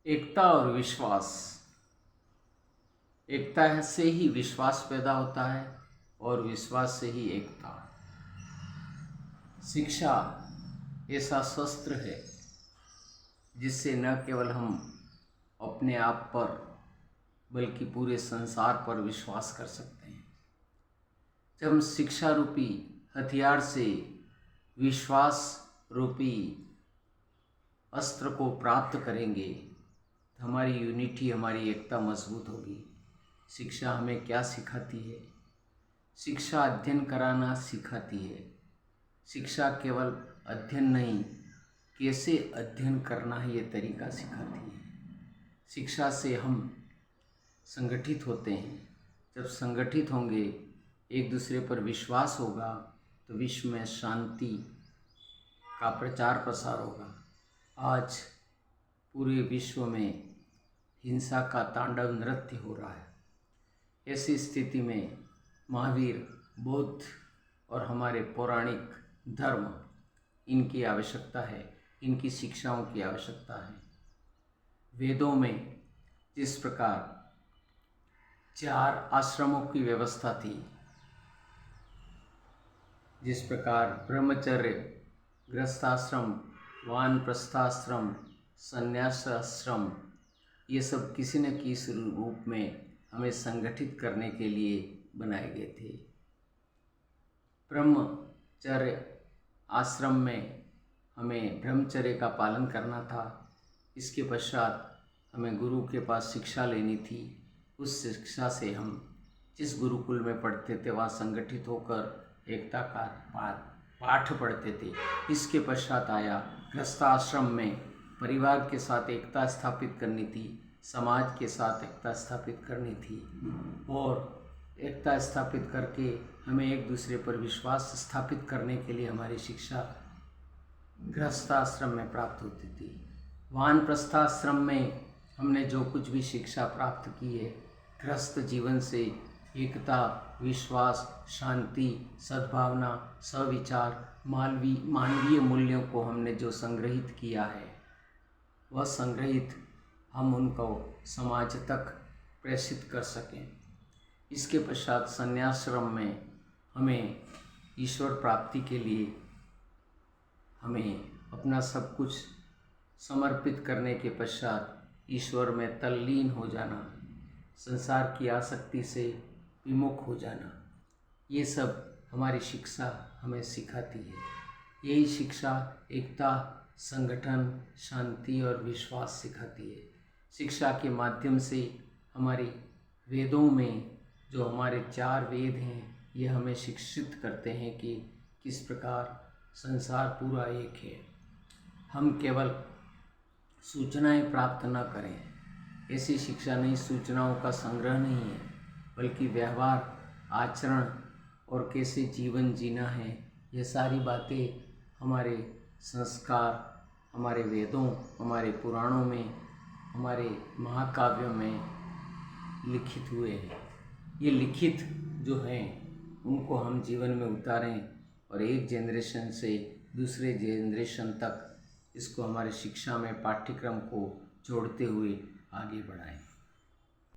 एकता और विश्वास। एकता से ही विश्वास पैदा होता है और विश्वास से ही एकता। शिक्षा ऐसा शस्त्र है जिससे न केवल हम अपने आप पर बल्कि पूरे संसार पर विश्वास कर सकते हैं। जब हम शिक्षा रूपी हथियार से विश्वास रूपी अस्त्र को प्राप्त करेंगे तो हमारी यूनिटी, हमारी एकता मजबूत होगी। शिक्षा हमें क्या सिखाती है? शिक्षा अध्ययन कराना सिखाती है। शिक्षा केवल अध्ययन नहीं, कैसे अध्ययन करना है ये तरीका सिखाती है। शिक्षा से हम संगठित होते हैं। जब संगठित होंगे, एक दूसरे पर विश्वास होगा तो विश्व में शांति का प्रचार प्रसार होगा। आज पूरे विश्व में हिंसा का तांडव नृत्य हो रहा है। ऐसी स्थिति में महावीर, बुद्ध और हमारे पौराणिक धर्म, इनकी आवश्यकता है, इनकी शिक्षाओं की आवश्यकता है। वेदों में जिस प्रकार 4 आश्रमों की व्यवस्था थी, जिस प्रकार ब्रह्मचर्य, गृहस्थाश्रम, वानप्रस्थाश्रम, संन्यासाश्रम, ये सब किसी न किसी रूप में हमें संगठित करने के लिए बनाए गए थे। ब्रह्मचर्य आश्रम में हमें ब्रह्मचर्य का पालन करना था। इसके पश्चात हमें गुरु के पास शिक्षा लेनी थी। उस शिक्षा से हम जिस गुरुकुल में पढ़ते थे वहाँ संगठित होकर एकता का पाठ पढ़ते थे। इसके पश्चात आया गृहस्थाश्रम में परिवार के साथ एकता स्थापित करनी थी, समाज के साथ एकता स्थापित करनी थी और एकता स्थापित करके हमें एक दूसरे पर विश्वास स्थापित करने के लिए हमारी शिक्षा गृहस्थाश्रम में प्राप्त होती थी। वानप्रस्थाश्रम में हमने जो कुछ भी शिक्षा प्राप्त की है, गृहस्थ जीवन से एकता, विश्वास, शांति, सद्भावना, सविचार, मानवीय मूल्यों को हमने जो संग्रहित किया है, वह संग्रहित हम उनको समाज तक प्रेषित कर सकें। इसके पश्चात संन्यासाश्रम में हमें ईश्वर प्राप्ति के लिए हमें अपना सब कुछ समर्पित करने के पश्चात ईश्वर में तल्लीन हो जाना, संसार की आसक्ति से विमुख हो जाना, ये सब हमारी शिक्षा हमें सिखाती है। यही शिक्षा एकता, संगठन, शांति और विश्वास सिखाती है। शिक्षा के माध्यम से हमारी वेदों में जो हमारे 4 वेद हैं, ये हमें शिक्षित करते हैं कि किस प्रकार संसार पूरा एक है। हम केवल सूचनाएं प्राप्त न करें, ऐसी शिक्षा नहीं, सूचनाओं का संग्रह नहीं है, बल्कि व्यवहार, आचरण और कैसे जीवन जीना है, ये सारी बातें हमारे संस्कार, हमारे वेदों, हमारे पुराणों में, हमारे महाकाव्यों में लिखित हुए हैं। ये लिखित जो हैं उनको हम जीवन में उतारें और एक जनरेशन से दूसरे जनरेशन तक इसको हमारे शिक्षा में पाठ्यक्रम को जोड़ते हुए आगे बढ़ाएं।